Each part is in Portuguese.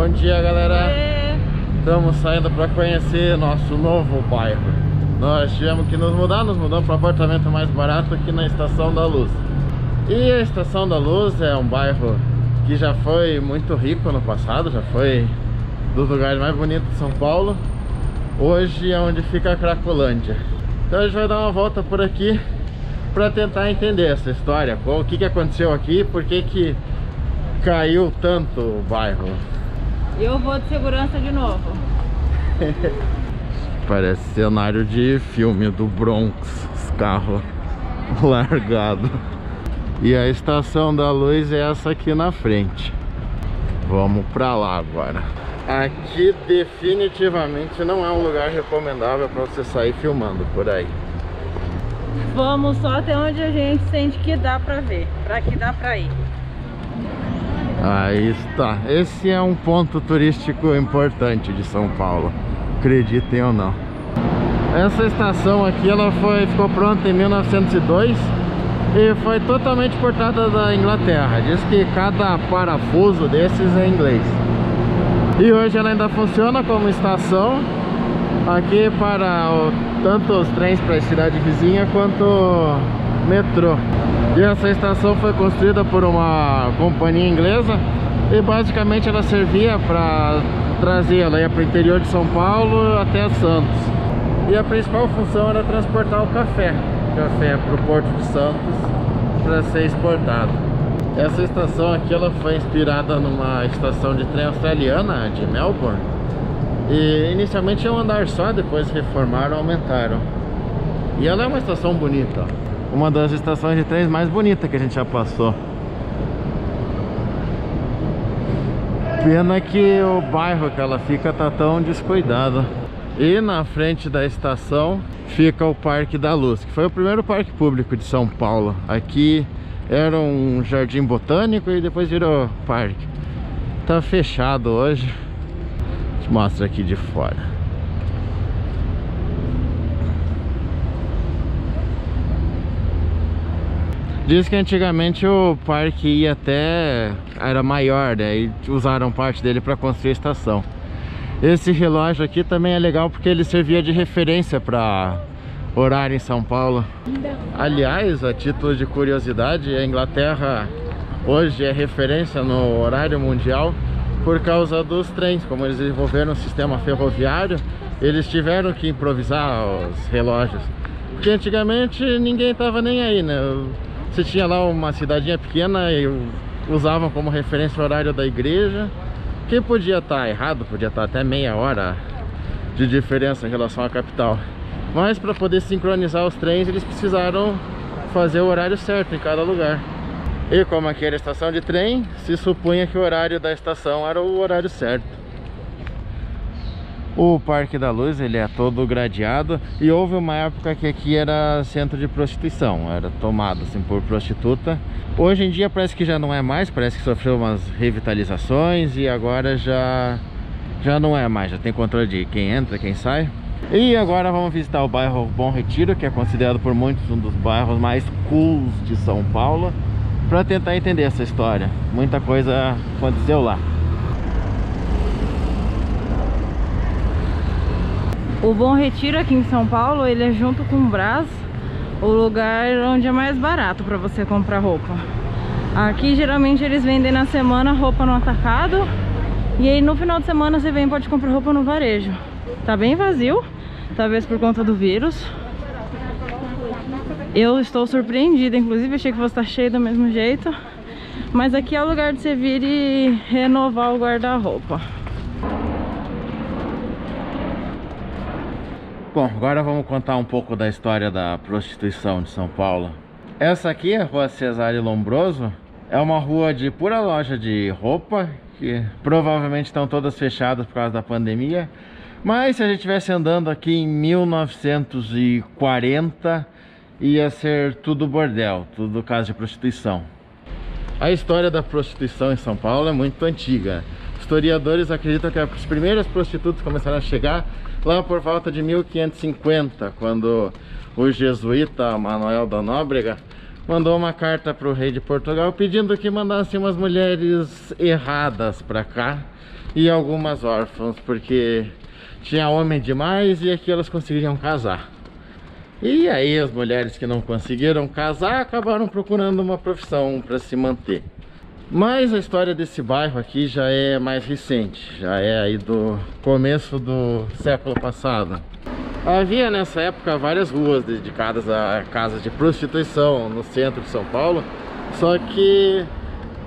Bom dia, galera. Oi. Estamos saindo para conhecer nosso novo bairro. Nós tivemos que nos mudamos para um apartamento mais barato aqui na Estação da Luz. E a Estação da Luz é um bairro que já foi muito rico no passado, já foi dos lugares mais bonitos de São Paulo. Hoje é onde fica a Cracolândia. Então a gente vai dar uma volta por aqui para tentar entender essa história, o que aconteceu aqui, por que caiu tanto o bairro. Eu vou de segurança de novo. Parece cenário de filme do Bronx, os carros largados. E a Estação da Luz é essa aqui na frente. Vamos pra lá agora. Aqui definitivamente não é um lugar recomendável para você sair filmando por aí. Vamos só até onde a gente sente que dá pra ver, pra que dá pra ir. Aí está. Esse é um ponto turístico importante de São Paulo, acreditem ou não. Essa estação aqui ficou pronta em 1902 e foi totalmente importada da Inglaterra. Diz que cada parafuso desses é inglês. E hoje ela ainda funciona como estação aqui para tanto os trens para a cidade vizinha quanto o metrô. E essa estação foi construída por uma companhia inglesa e basicamente ela servia para trazer, ela ia para o interior de São Paulo até Santos. E a principal função era transportar o café para o Porto de Santos para ser exportado. Essa estação aqui ela foi inspirada numa estação de trem australiana de Melbourne. E inicialmente tinha um andar só, depois reformaram, aumentaram. E ela é uma estação bonita, uma das estações de trens mais bonitas que a gente já passou. Pena que o bairro que ela fica tá tão descuidado. E na frente da estação fica o Parque da Luz, que foi o primeiro parque público de São Paulo. Aqui era um jardim botânico e depois virou parque. Tá fechado hoje. Te mostro aqui de fora. Diz que antigamente o parque ia era maior, né? E usaram parte dele para construir a estação. Esse relógio aqui também é legal porque ele servia de referência para horário em São Paulo. Aliás, a título de curiosidade, a Inglaterra hoje é referência no horário mundial por causa dos trens. Como eles desenvolveram um sistema ferroviário, eles tiveram que improvisar os relógios, porque antigamente ninguém estava nem aí, né? Você tinha lá uma cidadinha pequena e usavam como referência o horário da igreja, que podia estar errado, podia estar até meia hora de diferença em relação à capital. Mas para poder sincronizar os trens, eles precisaram fazer o horário certo em cada lugar. E como aqui era estação de trem, se supunha que o horário da estação era o horário certo. O Parque da Luz, ele é todo gradeado. E houve uma época que aqui era centro de prostituição, era tomado assim por prostituta. Hoje em dia parece que já não é mais, parece que sofreu umas revitalizações e agora já não é mais, já tem controle de quem entra, quem sai. E agora vamos visitar o bairro Bom Retiro, que é considerado por muitos um dos bairros mais cools de São Paulo, para tentar entender essa história. Muita coisa aconteceu lá. O Bom Retiro aqui em São Paulo, ele é junto com o Brás, o lugar onde é mais barato para você comprar roupa. Aqui geralmente eles vendem na semana roupa no atacado, e aí no final de semana você vem e pode comprar roupa no varejo. Tá bem vazio, talvez por conta do vírus. Eu estou surpreendida, inclusive achei que fosse estar cheio do mesmo jeito. Mas aqui é o lugar de você vir e renovar o guarda-roupa. Bom, agora vamos contar um pouco da história da prostituição de São Paulo. Essa aqui, a Rua Cesário Lombroso, é uma rua de pura loja de roupa, que provavelmente estão todas fechadas por causa da pandemia. Mas se a gente estivesse andando aqui em 1940, ia ser tudo bordel, tudo casa de prostituição. A história da prostituição em São Paulo é muito antiga. Historiadores acreditam que as primeiras prostitutas começaram a chegar lá por volta de 1550, quando o jesuíta Manuel da Nóbrega mandou uma carta para o rei de Portugal pedindo que mandasse umas mulheres erradas para cá, e algumas órfãs, porque tinha homem demais e aqui elas conseguiriam casar. E aí as mulheres que não conseguiram casar acabaram procurando uma profissão para se manter. Mas a história desse bairro aqui já é mais recente, já é aí do começo do século passado. Havia nessa época várias ruas dedicadas a casas de prostituição no centro de São Paulo, só que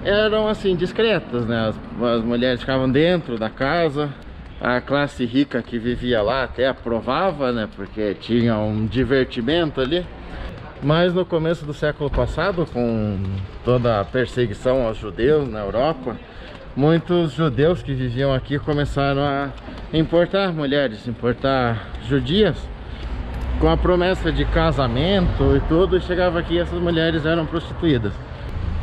eram assim discretas, né? As mulheres ficavam dentro da casa, a classe rica que vivia lá até aprovava, né? Porque tinha um divertimento ali. Mas no começo do século passado, com toda a perseguição aos judeus na Europa, muitos judeus que viviam aqui começaram a importar mulheres, importar judias, com a promessa de casamento e tudo, e chegava aqui e essas mulheres eram prostituídas.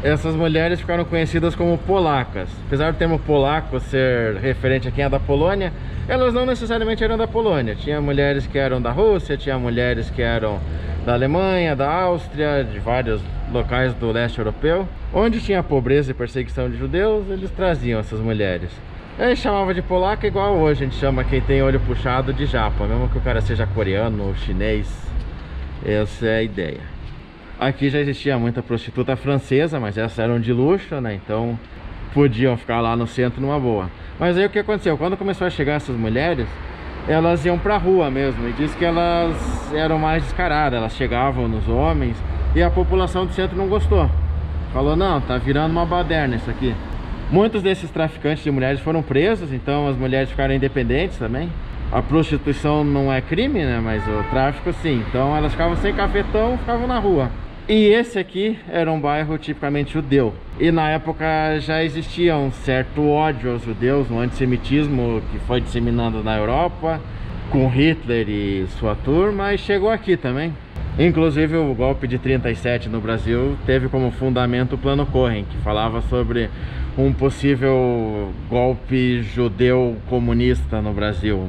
Essas mulheres ficaram conhecidas como polacas. Apesar do termo polaco ser referente a quem é da Polônia, elas não necessariamente eram da Polônia. Tinha mulheres que eram da Rússia, tinha mulheres que eram da Alemanha, da Áustria, de vários locais do leste europeu. Onde tinha pobreza e perseguição de judeus, eles traziam essas mulheres. Aí chamava de polaca igual hoje a gente chama quem tem olho puxado de japa, mesmo que o cara seja coreano ou chinês. Essa é a ideia. Aqui já existia muita prostituta francesa, mas essas eram de luxo, né? Então podiam ficar lá no centro numa boa. Mas aí o que aconteceu? Quando começou a chegar essas mulheres, elas iam pra rua mesmo. E diz que elas eram mais descaradas, elas chegavam nos homens. E a população do centro não gostou. Falou, não, tá virando uma baderna isso aqui. Muitos desses traficantes de mulheres foram presos, então as mulheres ficaram independentes também. A prostituição não é crime, né? Mas o tráfico sim. Então elas ficavam sem cafetão, ficavam na rua. E esse aqui era um bairro tipicamente judeu. E na época já existia um certo ódio aos judeus, um antissemitismo que foi disseminando na Europa, com Hitler e sua turma, e chegou aqui também. Inclusive o golpe de 37 no Brasil teve como fundamento o Plano Cohen, que falava sobre um possível golpe judeu comunista no Brasil.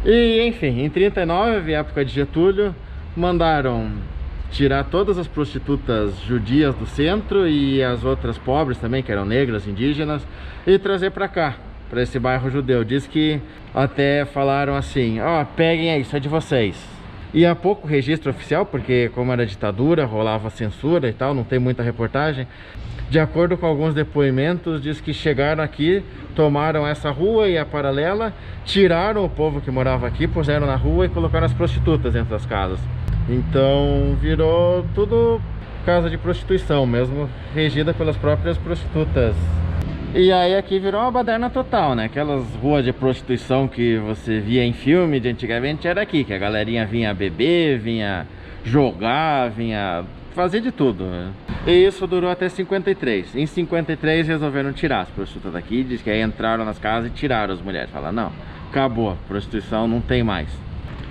E enfim, em 39, época de Getúlio, mandaram tirar todas as prostitutas judias do centro e as outras pobres também, que eram negras, indígenas, e trazer para cá, para esse bairro judeu. Diz que até falaram assim, ó, peguem aí, isso é de vocês. E há pouco registro oficial, porque como era ditadura, rolava censura e tal, não tem muita reportagem. De acordo com alguns depoimentos, diz que chegaram aqui, tomaram essa rua e a paralela, tiraram o povo que morava aqui, puseram na rua e colocaram as prostitutas dentro das casas. Então virou tudo casa de prostituição mesmo, regida pelas próprias prostitutas. E aí aqui virou uma baderna total, né? Aquelas ruas de prostituição que você via em filme de antigamente era aqui, que a galerinha vinha beber, vinha jogar, vinha fazer de tudo, né? E isso durou até 53. Em 53 resolveram tirar as prostitutas daqui, diz que aí entraram nas casas e tiraram as mulheres. Falaram, não, acabou, prostituição não tem mais.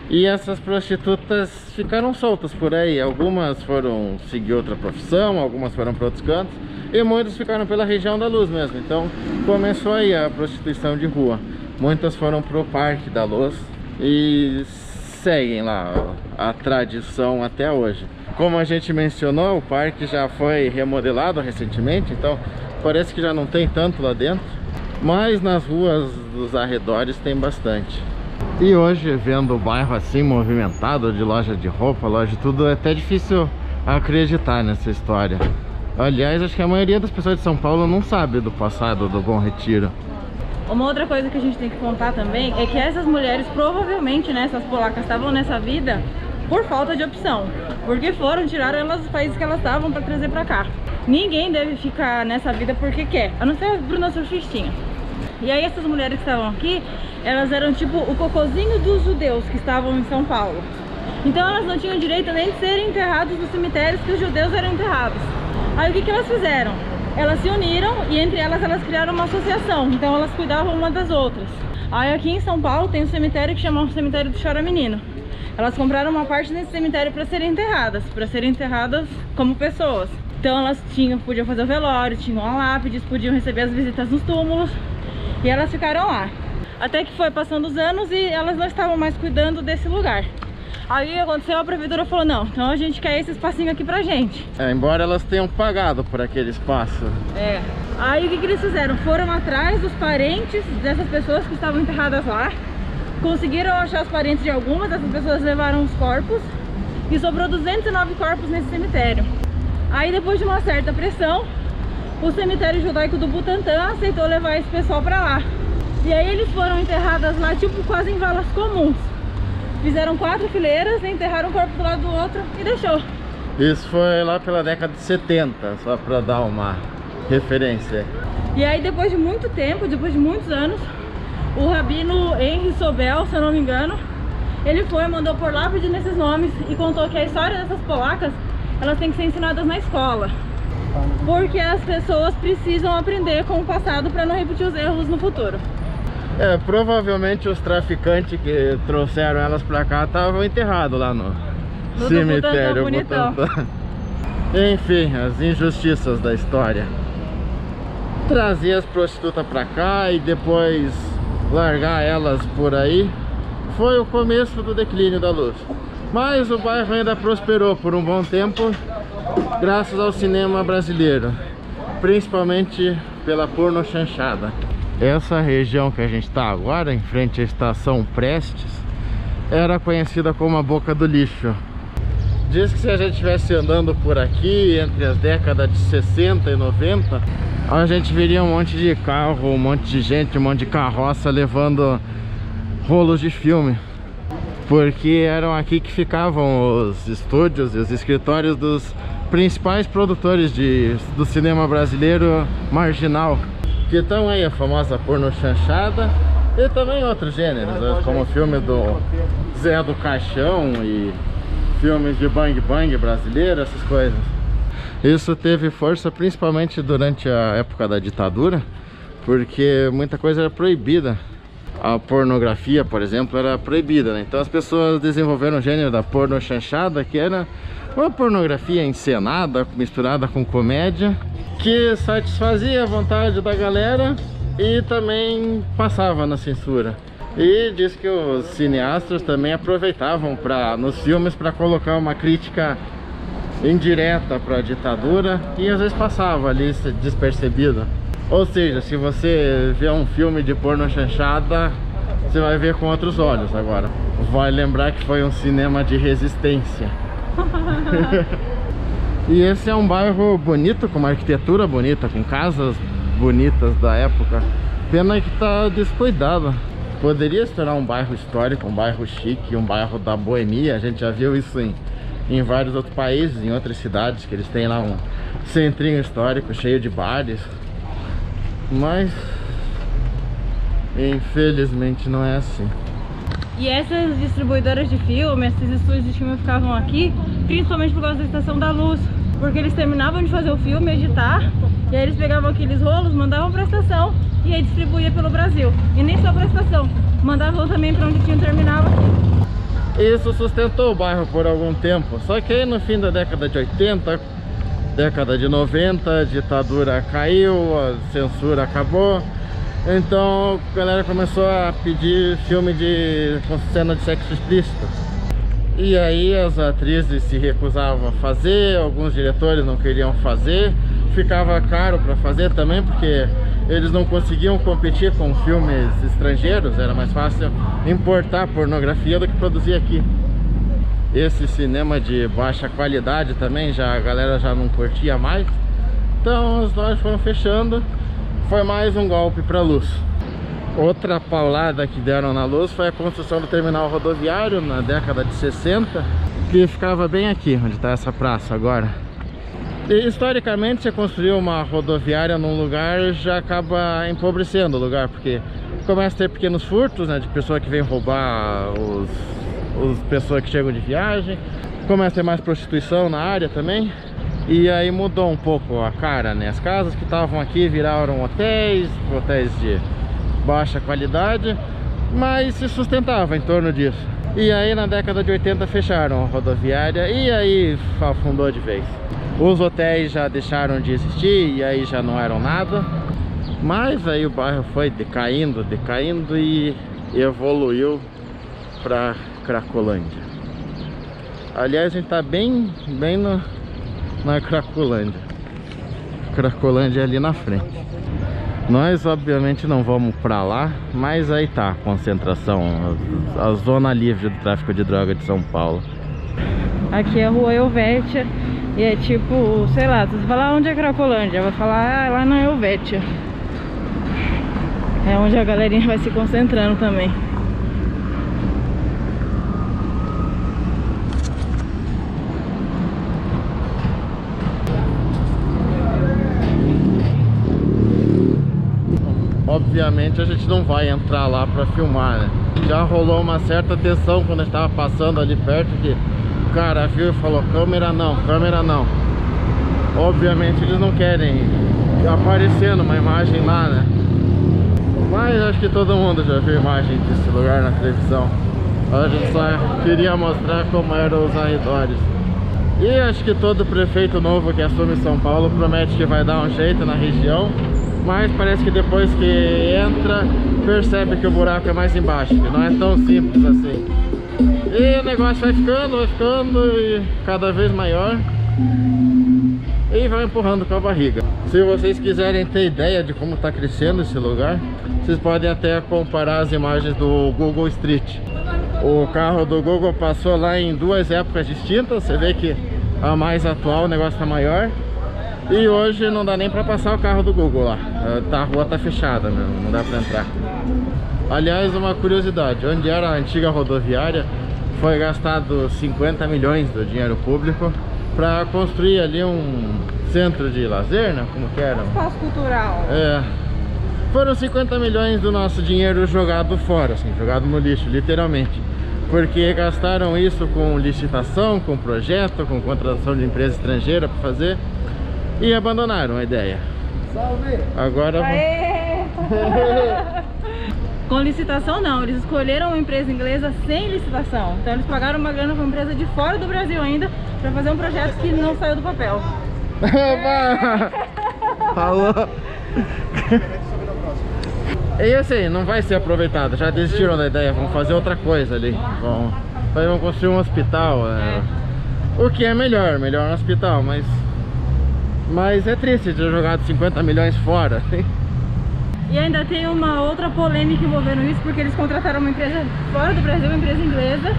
E essas prostitutas ficaram soltas por aí. Algumas foram seguir outra profissão, algumas foram para outros cantos, e muitas ficaram pela região da Luz mesmo. Então começou aí a prostituição de rua. Muitas foram pro Parque da Luz e seguem lá a tradição até hoje. Como a gente mencionou, o parque já foi remodelado recentemente, então parece que já não tem tanto lá dentro, mas nas ruas dos arredores tem bastante. E hoje, vendo o bairro assim movimentado, de loja de roupa, loja de tudo, é até difícil acreditar nessa história. Aliás, acho que a maioria das pessoas de São Paulo não sabe do passado do Bom Retiro. Uma outra coisa que a gente tem que contar também é que essas mulheres, provavelmente, né, essas polacas, estavam nessa vida por falta de opção, porque tiraram elas dos países que elas estavam para trazer para cá. Ninguém deve ficar nessa vida porque quer, a não ser a Bruna Surfistinha. E aí essas mulheres que estavam aqui, elas eram tipo o cocôzinho dos judeus que estavam em São Paulo. Então elas não tinham direito nem de serem enterradas nos cemitérios que os judeus eram enterrados. Aí o que elas fizeram? Elas se uniram e entre elas criaram uma associação. Então elas cuidavam uma das outras. Aí aqui em São Paulo tem um cemitério que chama o Cemitério do Chora Menino. Elas compraram uma parte desse cemitério para serem enterradas como pessoas. Então elas podiam fazer o velório, tinham lápides, podiam receber as visitas nos túmulos. E elas ficaram lá. Até que foi passando os anos e elas não estavam mais cuidando desse lugar. Aí o que aconteceu? A prefeitura falou, não, então a gente quer esse espacinho aqui pra gente. Embora elas tenham pagado por aquele espaço. Aí o que eles fizeram? Foram atrás dos parentes dessas pessoas que estavam enterradas lá. Conseguiram achar os parentes de algumas dessas pessoas, levaram os corpos. E sobrou 209 corpos nesse cemitério. Aí depois de uma certa pressão, o cemitério judaico do Butantã aceitou levar esse pessoal pra lá. E aí eles foram enterradas lá, tipo, quase em valas comuns. Fizeram 4 fileiras, enterraram um corpo do lado do outro e deixou. Isso foi lá pela década de 70, só pra dar uma referência. E aí depois de muito tempo, depois de muitos anos, o rabino Henry Sobel, se eu não me engano, ele foi, mandou por lá pedindo esses nomes e contou que a história dessas polacas, elas têm que ser ensinadas na escola. Porque as pessoas precisam aprender com o passado para não repetir os erros no futuro. Provavelmente os traficantes que trouxeram elas pra cá estavam enterrados lá no cemitério Butantã. Enfim, as injustiças da história. Trazer as prostitutas pra cá e depois largar elas por aí foi o começo do declínio da Luz. Mas o bairro ainda prosperou por um bom tempo, graças ao cinema brasileiro, principalmente pela porno chanchada. Essa região que a gente está agora, em frente à estação Prestes, era conhecida como a Boca do Lixo. Diz que se a gente estivesse andando por aqui entre as décadas de 60 e 90, a gente veria um monte de carro, um monte de gente, um monte de carroça levando rolos de filme. Porque eram aqui que ficavam os estúdios e os escritórios dos principais produtores do cinema brasileiro marginal. Que estão aí a famosa porno chanchada e também outros gêneros, como o filme do Zé do Caixão e filmes de bang bang brasileiro, essas coisas. Isso teve força principalmente durante a época da ditadura, porque muita coisa era proibida. A pornografia, por exemplo, era proibida, né? Então as pessoas desenvolveram o gênero da porno chanchada, que era uma pornografia encenada, misturada com comédia, que satisfazia a vontade da galera e também passava na censura. E diz que os cineastas também aproveitavam nos filmes para colocar uma crítica indireta para a ditadura e às vezes passava ali despercebido. Ou seja, se você vê um filme de porno chanchada, você vai ver com outros olhos agora. Vai lembrar que foi um cinema de resistência. E esse é um bairro bonito, com uma arquitetura bonita, com casas bonitas da época. Pena que tá descuidado. Poderia se tornar um bairro histórico, um bairro chique, um bairro da boemia. A gente já viu isso em vários outros países, em outras cidades, que eles têm lá um centrinho histórico cheio de bares. Mas infelizmente não é assim. E essas distribuidoras de filme, esses estúdios de filme ficavam aqui principalmente por causa da Estação da Luz, porque eles terminavam de fazer o filme, editar, e aí eles pegavam aqueles rolos, mandavam pra estação e aí distribuía pelo Brasil. E nem só pra estação, mandavam também pra onde tinha terminado aqui. Isso sustentou o bairro por algum tempo, só que aí no fim da década de 80, década de 90, a ditadura caiu, a censura acabou. Então a galera começou a pedir filme com cena de sexo explícito. E aí as atrizes se recusavam a fazer, alguns diretores não queriam fazer. Ficava caro para fazer também, porque eles não conseguiam competir com filmes estrangeiros. Era mais fácil importar pornografia do que produzir aqui. Esse cinema de baixa qualidade também, a galera já não curtia mais. Então as lojas foram fechando. Foi mais um golpe para a Luz. Outra paulada que deram na Luz foi a construção do terminal rodoviário na década de 60, que ficava bem aqui, onde está essa praça agora. E, historicamente, você construir uma rodoviária num lugar já acaba empobrecendo o lugar, porque começa a ter pequenos furtos, né, de pessoa que vem roubar os pessoas que chegam de viagem. Começa a ter mais prostituição na área também. E aí mudou um pouco a cara, né? As casas que estavam aqui viraram hotéis de baixa qualidade, mas se sustentava em torno disso. E aí na década de 80 fecharam a rodoviária e aí afundou de vez. Os hotéis já deixaram de existir e aí já não eram nada. Mas aí o bairro foi decaindo e evoluiu para Cracolândia. Aliás, a gente tá bem na Cracolândia. Cracolândia é ali na frente. Nós obviamente não vamos pra lá, mas aí tá a concentração, a zona livre do tráfico de droga de São Paulo. Aqui é a rua Helvétia e é tipo, sei lá, se você falar onde é Cracolândia, vai falar, lá na Helvétia. É onde a galerinha vai se concentrando também. Obviamente a gente não vai entrar lá pra filmar, né? Já rolou uma certa tensão quando a gente tava passando ali perto, que o cara viu e falou, câmera não, câmera não. Obviamente eles não querem aparecer numa imagem lá, né? Mas acho que todo mundo já viu imagem desse lugar na televisão. A gente só queria mostrar como eram os arredores. E acho que todo prefeito novo que assume São Paulo promete que vai dar um jeito na região. Mas parece que depois que entra, percebe que o buraco é mais embaixo, que não é tão simples assim. E o negócio vai ficando e cada vez maior. E vai empurrando com a barriga. Se vocês quiserem ter ideia de como está crescendo esse lugar, vocês podem até comparar as imagens do Google Street. O carro do Google passou lá em duas épocas distintas. Você vê que a mais atual o negócio está maior. E hoje não dá nem pra passar o carro do Google lá. A rua tá fechada mesmo, não dá pra entrar. Aliás, uma curiosidade, onde era a antiga rodoviária, foi gastado 50 milhões do dinheiro público pra construir ali um centro de lazer, né? Como que era? Espaço cultural. É. Foram 50 milhões do nosso dinheiro jogado fora, assim, jogado no lixo, literalmente. Porque gastaram isso com licitação, com projeto, com contratação de empresa estrangeira pra fazer. E abandonaram a ideia. Salve! Agora Com licitação não, eles escolheram uma empresa inglesa sem licitação. Então eles pagaram uma grana para uma empresa de fora do Brasil ainda para fazer um projeto que não saiu do papel. Falou! E assim, não vai ser aproveitado, já desistiram da ideia, vão fazer outra coisa ali. Vão construir um hospital. O que é melhor um hospital, mas é triste ter jogado 50 milhões fora. E ainda tem uma outra polêmica envolvendo isso, porque eles contrataram uma empresa fora do Brasil, uma empresa inglesa,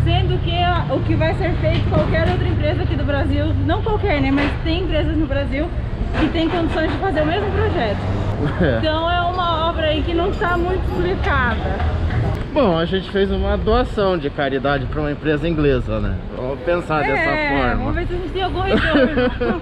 sendo que o que vai ser feito qualquer outra empresa aqui do Brasil, não qualquer, né, mas tem empresas no Brasil que tem condições de fazer o mesmo projeto. Então é uma obra aí que não está muito explicada. Bom, a gente fez uma doação de caridade para uma empresa inglesa, né? Vamos pensar dessa forma. Vamos ver se a gente tem algum retorno.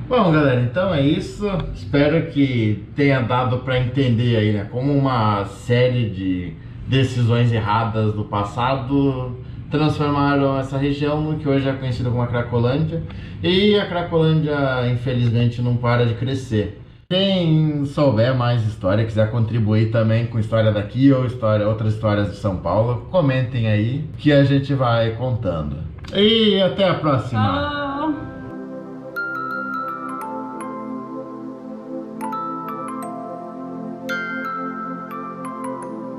Bom, galera, então é isso. Espero que tenha dado para entender aí, né? Como uma série de decisões erradas do passado transformaram essa região no que hoje é conhecido como a Cracolândia. E a Cracolândia, infelizmente, não para de crescer. Quem souber mais história, quiser contribuir também com história daqui ou outras histórias de São Paulo, comentem aí que a gente vai contando. E até a próxima!